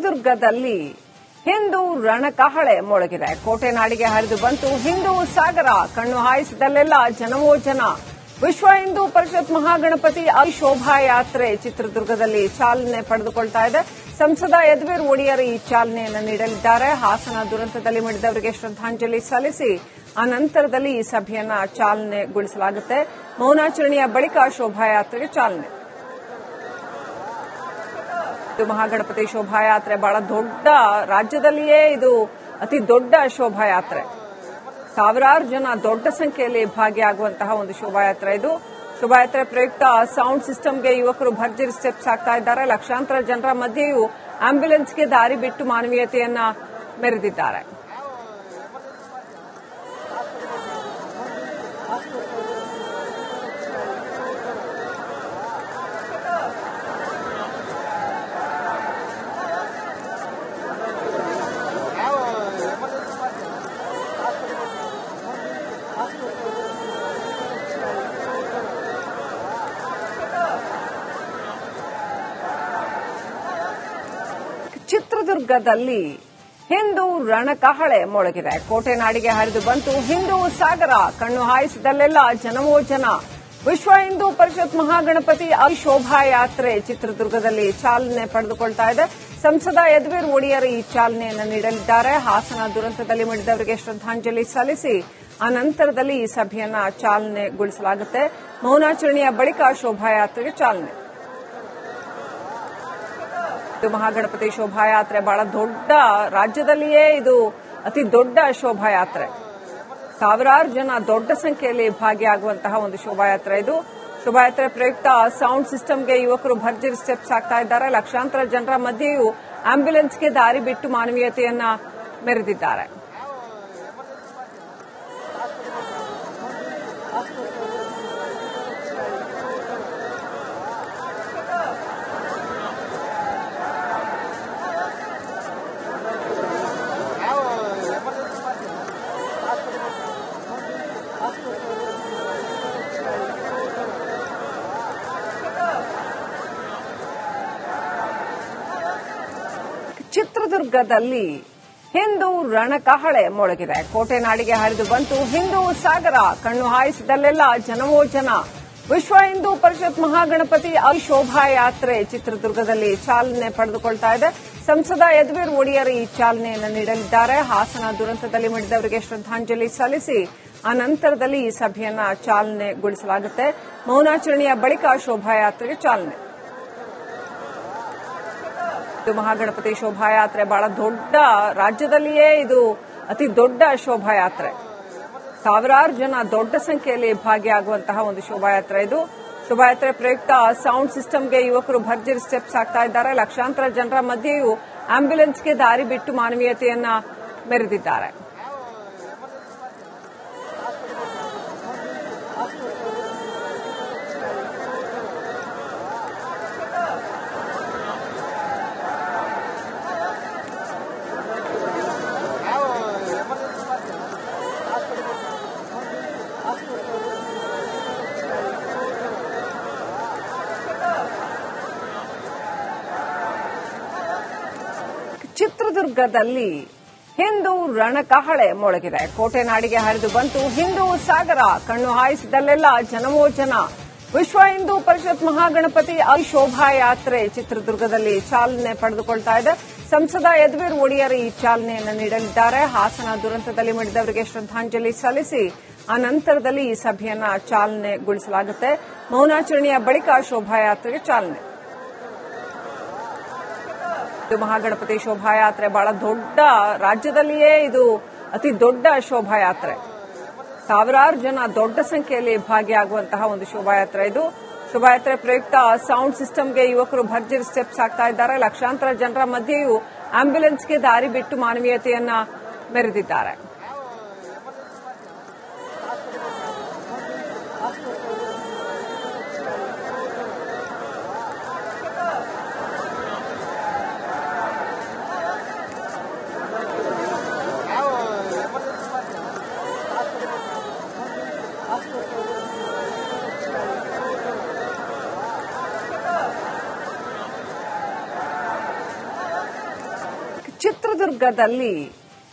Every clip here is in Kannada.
ಚಿತ್ರದುರ್ಗದಲ್ಲಿ ಹಿಂದೂ ರಣಕಹಳೆ ಮೊಳಗಿದೆ. ಕೋಟೆ ನಾಡಿಗೆ ಹರಿದು ಬಂತು ಹಿಂದೂ ಸಾಗರ. ಕಣ್ಣು ಹಾಯಿಸಿದಲ್ಲೆಲ್ಲ ಜನವೋ ಜನ. ವಿಶ್ವ ಹಿಂದೂ ಪರಿಷತ್ ಮಹಾಗಣಪತಿ ಶೋಭಾಯಾತ್ರೆ ಚಿತ್ರದುರ್ಗದಲ್ಲಿ ಚಾಲನೆ ಪಡೆದುಕೊಳ್ತಾ ಇದೆ. ಸಂಸದ ಯದುವೀರ್ ಒಡೆಯರ್ ಈ ಚಾಲನೆಯನ್ನು ನೀಡಲಿದ್ದಾರೆ. ಹಾಸನ ದುರಂತದಲ್ಲಿ ಮಡಿದವರಿಗೆ ಶ್ರದ್ದಾಂಜಲಿ ಸಲ್ಲಿಸಿ ಅನಂತರದಲ್ಲಿ ಈ ಸಭೆಯನ್ನ ಚಾಲನೆಗೊಳಿಸಲಾಗುತ್ತೆ. ಮೌನಾಚರಣೆಯ ಬಳಿಕ ಶೋಭಾಯಾತ್ರೆಗೆ ಚಾಲನೆ. ಮಹಾಗಣಪತಿ ಶೋಭಾಯಾತ್ರೆ ಬಹಳ ದೊಡ್ಡ, ರಾಜ್ಯದಲ್ಲಿಯೇ ಇದು ಅತಿ ದೊಡ್ಡ ಶೋಭಾಯಾತ್ರೆ. ಸಾವಿರಾರು ಜನ ದೊಡ್ಡ ಸಂಖ್ಯೆಯಲ್ಲಿ ಭಾಗಿಯಾಗುವಂತಹ ಒಂದು ಶೋಭಾಯಾತ್ರೆ ಇದು. ಶೋಭಾಯಾತ್ರೆ ಪ್ರಯುಕ್ತ ಸೌಂಡ್ ಸಿಸ್ಟಮ್ಗೆ ಯುವಕರು ಭರ್ಜರಿ ಸ್ಟೆಪ್ಸ್ ಹಾಕ್ತಾ ಇದ್ದಾರೆ. ಲಕ್ಷಾಂತರ ಜನರ ಮಧ್ಯೆಯೂ ಆಂಬ್ಯುಲೆನ್ಸ್ಗೆ ದಾರಿ ಬಿಟ್ಟು ಮಾನವೀಯತೆಯನ್ನ ಮೆರೆದಿದ್ದಾರೆ. ಚಿತ್ರದುರ್ಗದಲ್ಲಿ ಹಿಂದೂ ರಣಕಹಳೆ ಮೊಳಗಿದೆ. ಕೋಟೆ ನಾಡಿಗೆ ಹರಿದು ಬಂತು ಹಿಂದೂ ಸಾಗರ. ಕಣ್ಣು ಹಾಯಿಸಿದಲ್ಲೆಲ್ಲ ಜನವೋ ಜನ. ವಿಶ್ವ ಹಿಂದೂ ಪರಿಷತ್ ಮಹಾಗಣಪತಿ ಶೋಭಾಯಾತ್ರೆ ಚಿತ್ರದುರ್ಗದಲ್ಲಿ ಚಾಲನೆ ಪಡೆದುಕೊಳ್ತಾ ಇದೆ. ಸಂಸದ ಯದುವೀರ್ ಒಡೆಯರ್ ಈ ಚಾಲನೆಯನ್ನು ನೀಡಲಿದ್ದಾರೆ. ಹಾಸನ ದುರಂತದಲ್ಲಿ ಮಡಿದವರಿಗೆ ಶ್ರದ್ದಾಂಜಲಿ ಸಲ್ಲಿಸಿ ಅನಂತರದಲ್ಲಿ ಈ ಸಭೆಯನ್ನ ಚಾಲನೆಗೊಳಿಸಲಾಗುತ್ತೆ. ಮೌನಾಚರಣೆಯ ಬಳಿಕ ಶೋಭಾಯಾತ್ರೆಗೆ ಚಾಲನೆ. ಮಹಾಗಣಪತಿ ಶೋಭಾಯಾತ್ರೆ ಬಹಳ ದೊಡ್ಡ, ರಾಜ್ಯದಲ್ಲಿಯೇ ಇದು ಅತಿ ದೊಡ್ಡ ಶೋಭಾಯಾತ್ರೆ. ಸಾವಿರಾರು ಜನ ದೊಡ್ಡ ಸಂಖ್ಯೆಯಲ್ಲಿ ಭಾಗಿಯಾಗುವಂತಹ ಒಂದು ಶೋಭಾಯಾತ್ರೆ ಇದು. ಶೋಭಾಯಾತ್ರೆ ಪ್ರಯುಕ್ತ ಸೌಂಡ್ ಸಿಸ್ಟಮ್ಗೆ ಯುವಕರು ಭರ್ಜರಿ ಸ್ಟೆಪ್ಸ್ ಹಾಕ್ತಾ ಇದ್ದಾರೆ. ಲಕ್ಷಾಂತರ ಜನರ ಮಧ್ಯೆಯೂ ಆಂಬ್ಯುಲೆನ್ಸ್ಗೆ ದಾರಿ ಬಿಟ್ಟು ಮಾನವೀಯತೆಯನ್ನ ಮೆರೆದಿದ್ದಾರೆ. ಚಿತ್ರದುರ್ಗದಲ್ಲಿ ಹಿಂದೂ ರಣಕಹಳೆ ಮೊಳಗಿದೆ. ಕೋಟೆ ನಾಡಿಗೆ ಹರಿದು ಬಂತು ಹಿಂದೂ ಸಾಗರ. ಕಣ್ಣು ಹಾಯಿಸಿದಲ್ಲೆಲ್ಲ ಜನವೋ ಜನ. ವಿಶ್ವ ಹಿಂದೂ ಪರಿಷತ್ ಮಹಾಗಣಪತಿ ಶೋಭಾಯಾತ್ರೆ ಚಿತ್ರದುರ್ಗದಲ್ಲಿ ಚಾಲನೆ ಪಡೆದುಕೊಳ್ತಾ ಇದೆ. ಸಂಸದ ಯದುವೀರ್ ಒಡೆಯರ್ ಈ ಚಾಲನೆಯನ್ನು ನೀಡಲಿದ್ದಾರೆ. ಹಾಸನ ದುರಂತದಲ್ಲಿ ಮಡಿದವರಿಗೆ ಶ್ರದ್ದಾಂಜಲಿ ಸಲ್ಲಿಸಿ ಅನಂತರದಲ್ಲಿ ಈ ಸಭೆಯನ್ನ ಚಾಲನೆಗೊಳಿಸಲಾಗುತ್ತೆ. ಮೌನಾಚರಣೆಯ ಬಳಿಕ ಶೋಭಾಯಾತ್ರೆಗೆ ಚಾಲನೆ. ಮಹಾಗಣಪತಿ ಶೋಭಾಯಾತ್ರೆ ಬಹಳ ದೊಡ್ಡ, ರಾಜ್ಯದಲ್ಲಿಯೇ ಇದು ಅತಿ ದೊಡ್ಡ ಶೋಭಾಯಾತ್ರೆ. ಸಾವಿರಾರು ಜನ ದೊಡ್ಡ ಸಂಖ್ಯೆಯಲ್ಲಿ ಭಾಗಿಯಾಗುವಂತಹ ಒಂದು ಶೋಭಾಯಾತ್ರೆ ಇದು. ಶೋಭಾಯಾತ್ರೆ ಪ್ರಯುಕ್ತ ಸೌಂಡ್ ಸಿಸ್ಟಮ್ಗೆ ಯುವಕರು ಭರ್ಜರಿ ಸ್ಟೆಪ್ಸ್ ಹಾಕ್ತಾ ಇದ್ದಾರೆ. ಲಕ್ಷಾಂತರ ಜನರ ಮಧ್ಯೆಯೂ ಆಂಬ್ಯುಲೆನ್ಸ್ಗೆ ದಾರಿ ಬಿಟ್ಟು ಮಾನವೀಯತೆಯನ್ನ ಮೆರೆದಿದ್ದಾರೆ. ಚಿತ್ರದುರ್ಗದಲ್ಲಿ ಹಿಂದೂ ರಣಕಹಳೆ ಮೊಳಗಿದೆ. ಕೋಟೆ ನಾಡಿಗೆ ಹರಿದು ಬಂತು ಹಿಂದೂ ಸಾಗರ. ಕಣ್ಣು ಹಾಯಿಸಿದಲ್ಲೆಲ್ಲ ಜನವೋ ಜನ. ವಿಶ್ವ ಹಿಂದೂ ಪರಿಷತ್ ಮಹಾಗಣಪತಿ ಶೋಭಾಯಾತ್ರೆ ಚಿತ್ರದುರ್ಗದಲ್ಲಿ ಚಾಲನೆ ಪಡೆದುಕೊಳ್ತಾ ಇದೆ. ಸಂಸದ ಯದುವೀರ್ ಒಡೆಯರ್ ಈ ಚಾಲನೆಯನ್ನು ನೀಡಲಿದ್ದಾರೆ. ಹಾಸನ ದುರಂತದಲ್ಲಿ ಮಡಿದವರಿಗೆ ಶ್ರದ್ದಾಂಜಲಿ ಸಲ್ಲಿಸಿ ಅನಂತರದಲ್ಲಿ ಈ ಸಭೆಯನ್ನ ಚಾಲನೆಗೊಳಿಸಲಾಗುತ್ತೆ. ಮೌನಾಚರಣೆಯ ಬಳಿಕ ಶೋಭಾಯಾತ್ರೆಗೆ ಚಾಲನೆ. ಮಹಾಗಣಪತಿ ಶೋಭಾಯಾತ್ರೆ ಬಹಳ ದೊಡ್ಡ, ರಾಜ್ಯದಲ್ಲಿಯೇ ಇದು ಅತಿ ದೊಡ್ಡ ಶೋಭಾಯಾತ್ರೆ. ಸಾವಿರಾರು ಜನ ದೊಡ್ಡ ಸಂಖ್ಯೆಯಲ್ಲಿ ಭಾಗಿಯಾಗುವಂತಹ ಒಂದು ಶೋಭಾಯಾತ್ರೆ ಇದು. ಶೋಭಾಯಾತ್ರೆ ಪ್ರಯುಕ್ತ ಸೌಂಡ್ ಸಿಸ್ಟಮ್ಗೆ ಯುವಕರು ಭರ್ಜರಿ ಸ್ಟೆಪ್ಸ್ ಹಾಕ್ತಾ ಇದ್ದಾರೆ. ಲಕ್ಷಾಂತರ ಜನರ ಮಧ್ಯೆಯೂ ಆಂಬ್ಯುಲೆನ್ಸ್ಗೆ ದಾರಿ ಬಿಟ್ಟು ಮಾನವೀಯತೆಯನ್ನ ಮೆರೆದಿದ್ದಾರೆ. ಚಿತ್ರದುರ್ಗದಲ್ಲಿ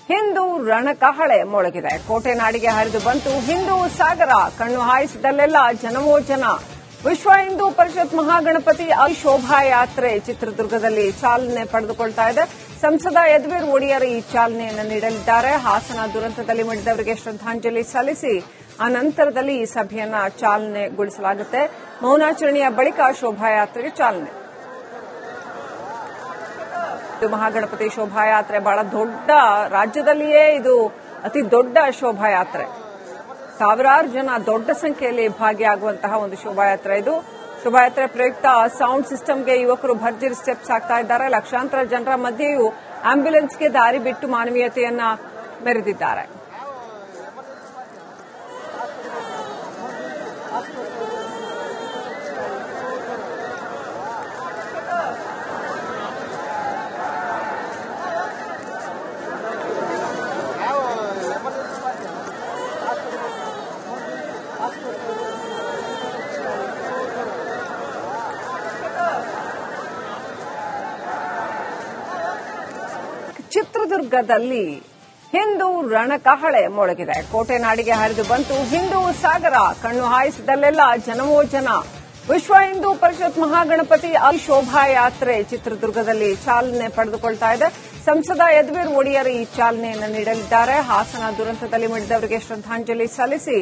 ಹಿಂದೂ ರಣಕಹಳೆ ಮೊಳಗಿದೆ. ಕೋಟೆ ನಾಡಿಗೆ ಹರಿದು ಬಂತು ಹಿಂದೂ ಸಾಗರ. ಕಣ್ಣು ಹಾಯಿಸಿದಲ್ಲೆಲ್ಲ ಜನವೋ ಜನ. ವಿಶ್ವ ಹಿಂದೂ ಪರಿಷತ್ ಮಹಾಗಣಪತಿ ಶೋಭಾಯಾತ್ರೆ ಚಿತ್ರದುರ್ಗದಲ್ಲಿ ಚಾಲನೆ ಪಡೆದುಕೊಳ್ತಾ ಇದೆ. ಸಂಸದ ಯದುವೀರ್ ಒಡೆಯರ್ ಈ ಚಾಲನೆಯನ್ನು ನೀಡಲಿದ್ದಾರೆ. ಹಾಸನ ದುರಂತದಲ್ಲಿ ಮಡಿದವರಿಗೆ ಶ್ರದ್ದಾಂಜಲಿ ಸಲ್ಲಿಸಿ ಅನಂತರದಲ್ಲಿ ಈ ಸಭೆಯನ್ನ ಚಾಲನೆಗೊಳಿಸಲಾಗುತ್ತೆ. ಮೌನಾಚರಣೆಯ ಬಳಿಕ ಶೋಭಾಯಾತ್ರೆಗೆ ಚಾಲನೆ. ಮಹಾಗಣಪತಿ ಶೋಭಾಯಾತ್ರೆ ಬಹಳ ದೊಡ್ಡ, ರಾಜ್ಯದಲ್ಲಿಯೇ ಇದು ಅತಿ ದೊಡ್ಡ ಶೋಭಾಯಾತ್ರೆ. ಸಾವಿರಾರು ಜನ ದೊಡ್ಡ ಸಂಖ್ಯೆಯಲ್ಲಿ ಭಾಗಿಯಾಗುವಂತಹ ಒಂದು ಶೋಭಾಯಾತ್ರೆ ಇದು. ಶೋಭಾಯಾತ್ರೆ ಪ್ರಯುಕ್ತ ಸೌಂಡ್ ಸಿಸ್ಟಮ್ಗೆ ಯುವಕರು ಭರ್ಜರಿ ಸ್ಟೆಪ್ಸ್ ಹಾಕ್ತಾ ಇದ್ದಾರೆ. ಲಕ್ಷಾಂತರ ಜನರ ಮಧ್ಯೆಯೂ ಆಂಬ್ಯುಲೆನ್ಸ್ಗೆ ದಾರಿ ಬಿಟ್ಟು ಮಾನವೀಯತೆಯನ್ನ ಮೆರೆದಿದ್ದಾರೆ. ಚಿತ್ರದುರ್ಗದಲ್ಲಿ ಹಿಂದೂ ರಣಕಹಳೆ ಮೊಳಗಿದೆ. ಕೋಟೆ ನಾಡಿಗೆ ಹರಿದು ಬಂತು ಹಿಂದೂ ಸಾಗರ. ಕಣ್ಣು ಹಾಯಿಸಿದಲ್ಲೆಲ್ಲ ಜನವೋ ಜನ. ವಿಶ್ವ ಹಿಂದೂ ಪರಿಷತ್ ಮಹಾಗಣಪತಿ ಶೋಭಾಯಾತ್ರೆ ಚಿತ್ರದುರ್ಗದಲ್ಲಿ ಚಾಲನೆ ಪಡೆದುಕೊಳ್ತಾ ಇದೆ. ಸಂಸದ ಯದುವೀರ್ ಒಡೆಯರ್ ಈ ಚಾಲನೆಯನ್ನು ನೀಡಲಿದ್ದಾರೆ. ಹಾಸನ ದುರಂತದಲ್ಲಿ ಮಡಿದವರಿಗೆ ಶ್ರದ್ದಾಂಜಲಿ ಸಲ್ಲಿಸಿ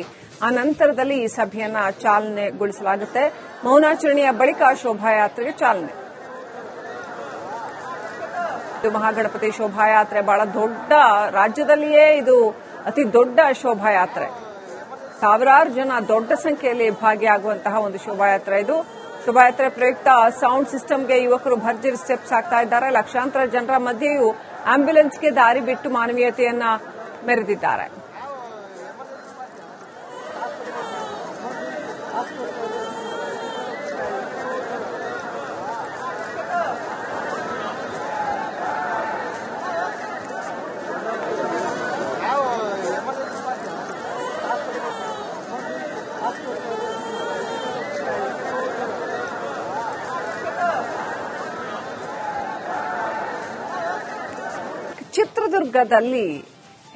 ಅನಂತರದಲ್ಲಿ ಈ ಸಭೆಯನ್ನ ಚಾಲನೆಗೊಳಿಸಲಾಗುತ್ತೆ. ಮೌನಾಚರಣೆಯ ಬಳಿಕ ಶೋಭಾಯಾತ್ರೆಗೆ ಚಾಲನೆ. ಮಹಾಗಣಪತಿ ಶೋಭಾಯಾತ್ರೆ ಬಹಳ ದೊಡ್ಡ, ರಾಜ್ಯದಲ್ಲಿಯೇ ಇದು ಅತಿ ದೊಡ್ಡ ಶೋಭಾಯಾತ್ರೆ. ಸಾವಿರಾರು ಜನ ದೊಡ್ಡ ಸಂಖ್ಯೆಯಲ್ಲಿ ಭಾಗಿಯಾಗುವಂತಹ ಒಂದು ಶೋಭಾಯಾತ್ರೆ ಇದು. ಶೋಭಾಯಾತ್ರೆ ಪ್ರಯುಕ್ತ ಸೌಂಡ್ ಸಿಸ್ಟಮ್ಗೆ ಯುವಕರು ಭರ್ಜರಿ ಸ್ಟೆಪ್ಸ್ ಹಾಕ್ತಾ ಇದ್ದಾರೆ. ಲಕ್ಷಾಂತರ ಜನರ ಮಧ್ಯೆಯೂ ಆಂಬ್ಯುಲೆನ್ಸ್ಗೆ ದಾರಿ ಬಿಟ್ಟು ಮಾನವೀಯತೆಯನ್ನ ಮೆರೆದಿದ್ದಾರೆ. ಚಿತ್ರದುರ್ಗದಲ್ಲಿ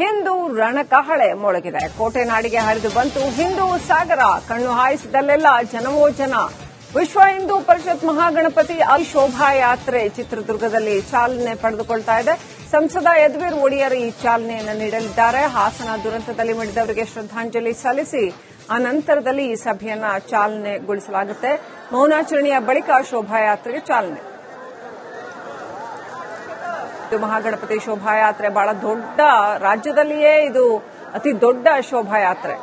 ಹಿಂದೂ ರಣಕಹಳೆ ಮೊಳಗಿದೆ. ಕೋಟೆ ನಾಡಿಗೆ ಹರಿದು ಬಂತು ಹಿಂದೂ ಸಾಗರ. ಕಣ್ಣು ಹಾಯಿಸಿದಲ್ಲೆಲ್ಲ ಜನವೋ ಜನ. ವಿಶ್ವ ಹಿಂದೂ ಪರಿಷತ್ ಮಹಾಗಣಪತಿ ಶೋಭಾಯಾತ್ರೆ ಚಿತ್ರದುರ್ಗದಲ್ಲಿ ಚಾಲನೆ ಪಡೆದುಕೊಳ್ತಾ ಇದೆ. ಸಂಸದ ಯದುವೀರ್ ಒಡೆಯರ್ ಈ ಚಾಲನೆಯನ್ನು ನೀಡಲಿದ್ದಾರೆ. ಹಾಸನ ದುರಂತದಲ್ಲಿ ಮಡಿದವರಿಗೆ ಶ್ರದ್ದಾಂಜಲಿ ಸಲ್ಲಿಸಿ ಅನಂತರದಲ್ಲಿ ಈ ಸಭೆಯನ್ನ ಚಾಲನೆಗೊಳಿಸಲಾಗುತ್ತೆ. ಮೌನಾಚರಣೆಯ ಬಳಿಕ ಶೋಭಾಯಾತ್ರೆಗೆ ಚಾಲನೆ. ಮಹಾಗಣಪತಿ ಶೋಭಾಯಾತ್ರೆ ಬಹಳ ದೊಡ್ಡ, ರಾಜ್ಯದಲ್ಲಿಯೇ ಇದು ಅತಿ ದೊಡ್ಡ ಶೋಭಾಯಾತ್ರೆ.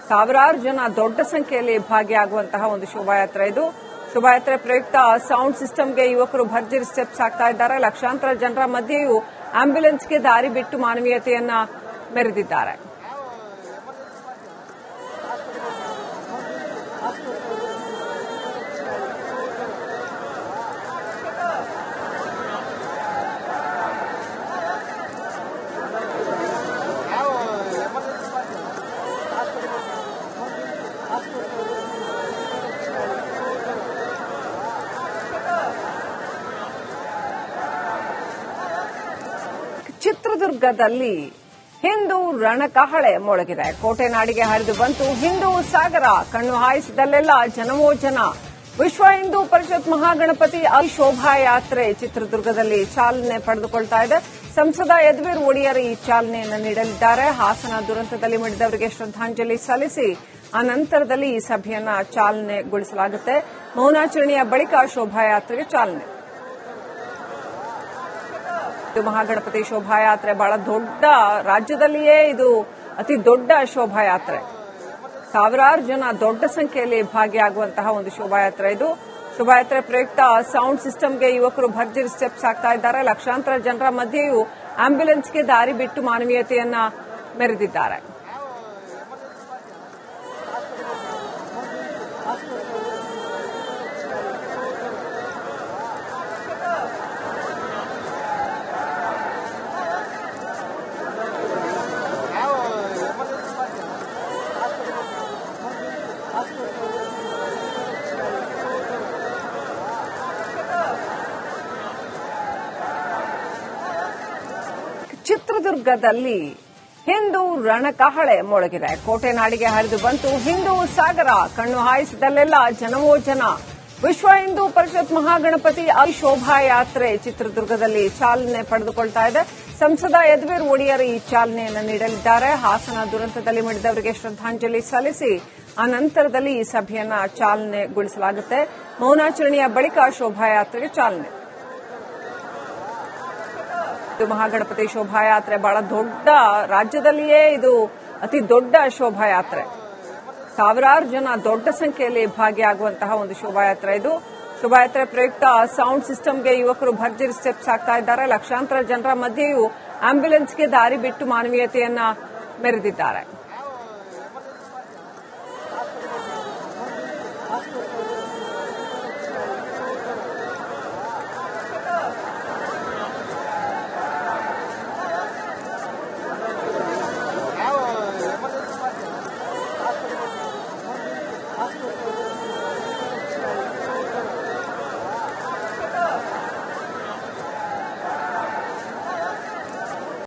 ಸಾವಿರಾರು ಜನ ದೊಡ್ಡ ಸಂಖ್ಯೆಯಲ್ಲಿ ಭಾಗಿಯಾಗುವಂತಹ ಒಂದು ಶೋಭಾಯಾತ್ರೆ ಇದು. ಶೋಭಾಯಾತ್ರೆ ಪ್ರಯುಕ್ತ ಸೌಂಡ್ ಸಿಸ್ಟಮ್ಗೆ ಯುವಕರು ಭರ್ಜರಿ ಸ್ಟೆಪ್ಸ್ ಹಾಕ್ತಾ ಇದ್ದಾರೆ. ಲಕ್ಷಾಂತರ ಜನರ ಮಧ್ಯೆಯೂ ಆಂಬ್ಯುಲೆನ್ಸ್ಗೆ ದಾರಿ ಬಿಟ್ಟು ಮಾನವೀಯತೆಯನ್ನ ಮೆರೆದಿದ್ದಾರೆ. ಚಿತ್ರದುರ್ಗದಲ್ಲಿ ಹಿಂದೂ ರಣಕಹಳೆ ಮೊಳಗಿದೆ. ಕೋಟೆ ನಾಡಿಗೆ ಹರಿದು ಬಂತು ಹಿಂದೂ ಸಾಗರ. ಕಣ್ಣು ಹಾಯಿಸಿದಲ್ಲೆಲ್ಲ ಜನವೋ ಜನ. ವಿಶ್ವ ಹಿಂದೂ ಪರಿಷತ್ ಮಹಾಗಣಪತಿ ಶೋಭಾಯಾತ್ರೆ ಚಿತ್ರದುರ್ಗದಲ್ಲಿ ಚಾಲನೆ ಪಡೆದುಕೊಳ್ತಾ ಇದೆ. ಸಂಸದ ಯದುವೀರ್ ಒಡೆಯರ್ ಈ ಚಾಲನೆಯನ್ನು ನೀಡಲಿದ್ದಾರೆ. ಹಾಸನ ದುರಂತದಲ್ಲಿ ಮಡಿದವರಿಗೆ ಶ್ರದ್ದಾಂಜಲಿ ಸಲ್ಲಿಸಿ ಅನಂತರದಲ್ಲಿ ಈ ಸಭೆಯನ್ನ ಚಾಲನೆಗೊಳಿಸಲಾಗುತ್ತೆ. ಮೌನಾಚರಣೆಯ ಬಳಿಕ ಶೋಭಾಯಾತ್ರೆಗೆ ಚಾಲನೆ. ಮಹಾಗಣಪತಿ ಶೋಭಾಯಾತ್ರೆ ಬಹಳ ದೊಡ್ಡ, ರಾಜ್ಯದಲ್ಲಿಯೇ ಇದು ಅತಿ ದೊಡ್ಡ ಶೋಭಾಯಾತ್ರೆ. ಸಾವಿರಾರು ಜನ ದೊಡ್ಡ ಸಂಖ್ಯೆಯಲ್ಲಿ ಭಾಗಿಯಾಗುವಂತಹ ಒಂದು ಶೋಭಾಯಾತ್ರೆ ಇದು. ಶೋಭಾಯಾತ್ರೆ ಪ್ರಯುಕ್ತ ಸೌಂಡ್ ಸಿಸ್ಟಮ್ಗೆ ಯುವಕರು ಭರ್ಜರಿ ಸ್ಟೆಪ್ಸ್ ಹಾಕ್ತಾ ಇದ್ದಾರೆ. ಲಕ್ಷಾಂತರ ಜನರ ಮಧ್ಯೆಯೂ ಆಂಬ್ಯುಲೆನ್ಸ್ಗೆ ದಾರಿ ಬಿಟ್ಟು ಮಾನವೀಯತೆಯನ್ನ ಮೆರೆದಿದ್ದಾರೆ. ಚಿತ್ರದುರ್ಗದಲ್ಲಿ ಹಿಂದೂ ರಣಕಹಳೆ ಮೊಳಗಿದೆ. ಕೋಟೆ ನಾಡಿಗೆ ಹರಿದು ಬಂತು ಹಿಂದೂ ಸಾಗರ. ಕಣ್ಣು ಹಾಯಿಸಿದಲ್ಲೆಲ್ಲ ಜನವೋ ಜನ. ವಿಶ್ವ ಹಿಂದೂ ಪರಿಷತ್ ಮಹಾಗಣಪತಿ ಶೋಭಾಯಾತ್ರೆ ಚಿತ್ರದುರ್ಗದಲ್ಲಿ ಚಾಲನೆ ಪಡೆದುಕೊಳ್ತಾ ಇದೆ. ಸಂಸದ ಯದುವೀರ್ ಒಡೆಯರ್ ಈ ಚಾಲನೆಯನ್ನು ನೀಡಲಿದ್ದಾರೆ. ಹಾಸನ ದುರಂತದಲ್ಲಿ ಮಡಿದವರಿಗೆ ಶ್ರದ್ದಾಂಜಲಿ ಸಲ್ಲಿಸಿ ಅನಂತರದಲ್ಲಿ ಈ ಸಭೆಯನ್ನ ಚಾಲನೆಗೊಳಿಸಲಾಗುತ್ತೆ. ಮೌನಾಚರಣೆಯ ಬಳಿಕ ಶೋಭಾಯಾತ್ರೆಗೆ ಚಾಲನೆ. ಮಹಾಗಣಪತಿ ಶೋಭಾಯಾತ್ರೆ ಬಹಳ ದೊಡ್ಡ, ರಾಜ್ಯದಲ್ಲಿಯೇ ಇದು ಅತಿ ದೊಡ್ಡ ಶೋಭಾಯಾತ್ರೆ. ಸಾವಿರಾರು ಜನ ದೊಡ್ಡ ಸಂಖ್ಯೆಯಲ್ಲಿ ಭಾಗಿಯಾಗುವಂತಹ ಒಂದು ಶೋಭಾಯಾತ್ರೆ ಇದು. ಶೋಭಾಯಾತ್ರೆ ಪ್ರಯುಕ್ತ ಸೌಂಡ್ ಸಿಸ್ಟಮ್ಗೆ ಯುವಕರು ಭರ್ಜರಿ ಸ್ಟೆಪ್ಸ್ ಹಾಕ್ತಾ ಇದ್ದಾರೆ. ಲಕ್ಷಾಂತರ ಜನರ ಮಧ್ಯೆಯೂ ಆಂಬ್ಯುಲೆನ್ಸ್ಗೆ ದಾರಿ ಬಿಟ್ಟು ಮಾನವೀಯತೆಯನ್ನ ಮೆರೆದಿದ್ದಾರೆ.